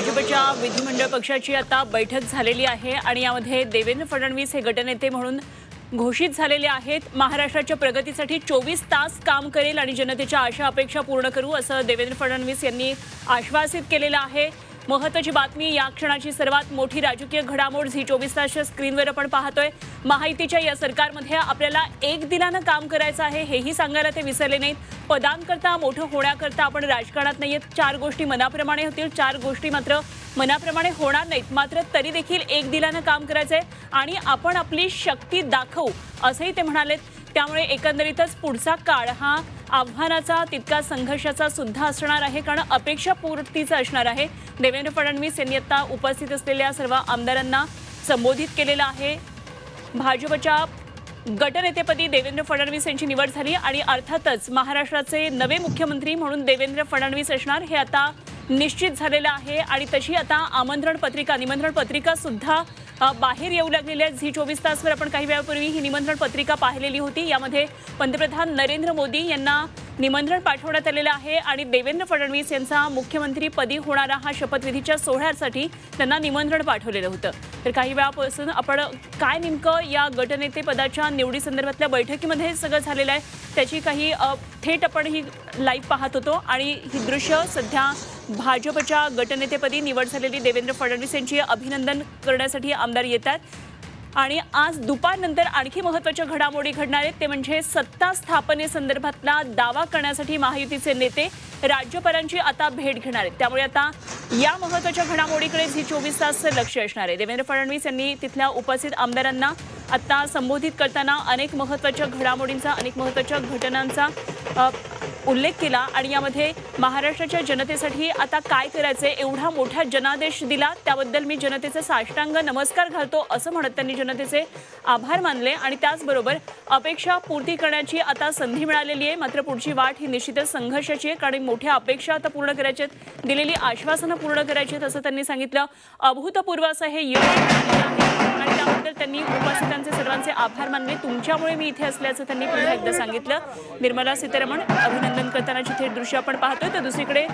भाजपच्या विधिमंडळ पक्षाची आता बैठक झालेली आहे आणि यामध्ये देवेंद्र फडणवीस हे गटनेते म्हणून घोषित झालेले आहेत। महाराष्ट्राच्या प्रगतीसाठी 24 तास काम करेल आणि जनतेच्या आशा अपेक्षा पूर्ण करू असं देवेंद्र फडणवीस यांनी आश्वासित केलेलं आहे। महत्त्वाची बातमी, या क्षणाची सर्वात मोठी राजकीय घडामोड झी 24 तासच्या स्क्रीनवर आपण पाहतोय। महायुतीच्या या सरकारमध्ये आपल्याला एक दिलानं काम करायचं आहे हेही सांगायला ते विसरले नाहीत। पदांकरता मोठं होण्याकरता आपण राजकारणात नाहीयेत। 4 गोष्टी मनाप्रमाणे होतील, 4 गोष्टी मात्र मनाप्रमाणे होणार नाहीत, मात्र तरी देखील एक दिलानं काम करायचंय आणि आपण आपली शक्ती दाखवू असंही ते म्हणाले। त्यामुळे एकंदरीतच पुढचा काळ हा आव्हानाचा तितका संघर्षाचा सुद्धा असणार आहे, कारण अपेक्षा पूर्तीचा असणार आहे। देवेंद्र फडणवीस यांनी आता उपस्थित असलेल्या सर्व आमदारांना संबोधित केलेलं आहे। भाजपच्या गटनेतेपदी देवेंद्र फडणवीस यांची निवड झाली आणि अर्थातच महाराष्ट्राचे नवे मुख्यमंत्री म्हणून देवेंद्र फडणवीस असणार हे आता निश्चित झालेलं आहे। आणि तशी आता निमंत्रण पत्रिका सुद्धा बाहेर येऊ लागलेली आहे। झी 24 तासवर आपण काही वेळापूर्वी ही निमंत्रण पत्रिका पाहिलेली होती। यामध्ये पंतप्रधान नरेंद्र मोदी यांना निमंत्रण पाठवण्यात आलेलं आहे आणि देवेंद्र फडणवीस यांचा मुख्यमंत्रीपदी होणारा हा शपथविधीच्या सोहळ्यासाठी त्यांना निमंत्रण पाठवलेलं होतं। तर काही वेळापासून आपण काय नेमकं या गटनेते पदाच्या निवडीसंदर्भातल्या बैठकीमध्ये सगळं झालेलं आहे त्याची काही थेट आपण ही लाईव्ह पाहत होतो आणि ही दृश्य सध्या भाजपच्या गटनेतेपदी निवड झालेली देवेंद्र फडणवीस यांची अभिनंदन करण्यासाठी आमदार येतात। आणि आज दुपारनंतर आणखी महत्त्वाच्या घडामोडी घडणार आहेत, ते म्हणजे सत्ता स्थापनेसंदर्भातला दावा करण्यासाठी महायुतीचे नेते राज्यपालांची आता भेट घेणार आहेत। त्यामुळे आता या महत्त्वाच्या घडामोडीकडे झी 24 तासचं लक्ष असणार आहे। देवेंद्र फडणवीस यांनी तिथल्या उपस्थित आमदारांना आता संबोधित करताना अनेक महत्त्वाच्या घडामोडींचा, अनेक महत्त्वाच्या घटनांचा उल्लेख केला आणि यामध्ये महाराष्ट्राच्या जनतेसाठी आता काय करायचंय, एवढा मोठा जनादेश दिला त्याबद्दल मी जनतेचे साष्टांग नमस्कार घालतो असं म्हणत त्यांनी जनतेचे आभार मानले। आणि त्याचबरोबर अपेक्षा पूर्ती करण्याची आता संधी मिळालेली आहे, मात्र पुढची वाट ही निश्चितच संघर्षाची आहे, कारण मोठ्या अपेक्षा आता पूर्ण करायच्या आहेत, दिलेली आश्वासनं पूर्ण करायची आहेत असं त्यांनी सांगितलं। अभूतपूर्व असं हे यश आणि त्याबद्दल त्यांनी उपस्थितांचे सर्वांचे आभार मानले। तुमच्यामुळे मी इथे असल्याचं त्यांनी पुन्हा एकदा सांगितलं। निर्मला सीतारमण अभिनंदन करतानाची थेट दृश्य आपण पाहतोय। तर दुसरीकडे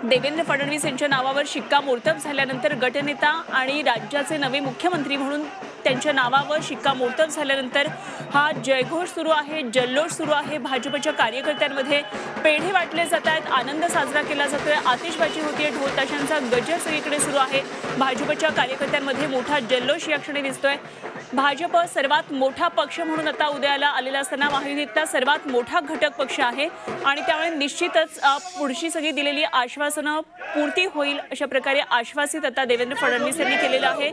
देवेंद्र फडणवीस यांच्या नावावर शिक्कामोर्तब झाल्यानंतर गटनेता आणि राज्याचे नवे मुख्यमंत्री म्हणून त्यांच्या नावावर शिक्कामोर्तब झाल्यानंतर हा जयघोष सुरू आहे, जल्लोष सुरू आहे। भाजपच्या कार्यकर्त्यांमध्ये पेढे वाटले जात आहेत, आनंद साजरा केला जातोय, आतिषबाजी होतीये, ढोल ताशांचा गजर सगळीकडे सुरू आहे। भाजपच्या कार्यकर्त्यांमध्ये मोठा जल्लोष या क्षणी दिसतोय। भाजप सर्वात मोठा पक्ष म्हणून आता उदयाला आलेला असताना महायुतीतला सर्वात मोठा घटक पक्ष आहे आणि त्यामुळे निश्चितच पुढची सगळी दिलेली आश्वासनं पूर्ती होईल अशा प्रकारे आश्वासित आता देवेंद्र फडणवीस यांनी केलेलं आहे।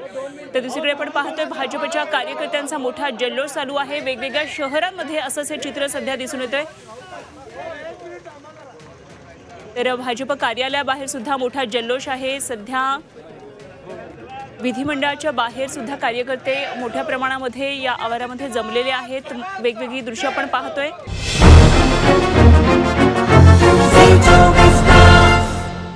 तर दुसरीकडे आपण पाहतोय भाजपच्या कार्यकर्त्यांचा मोठा जल्लोष चालू आहे। वेगवेगळ्या शहरांमध्ये असंच हे चित्र सध्या दिसून येतंय। तर भाजप कार्यालयाबाहेर सुद्धा मोठा जल्लोष आहे। सध्या विधिमंडळाच्या बाहेर सुद्धा कार्यकर्ते मोठ्या प्रमाणामध्ये या आवारामध्ये जमलेले आहेत। वेगवेगळी दृश्य आपण पाहतोय।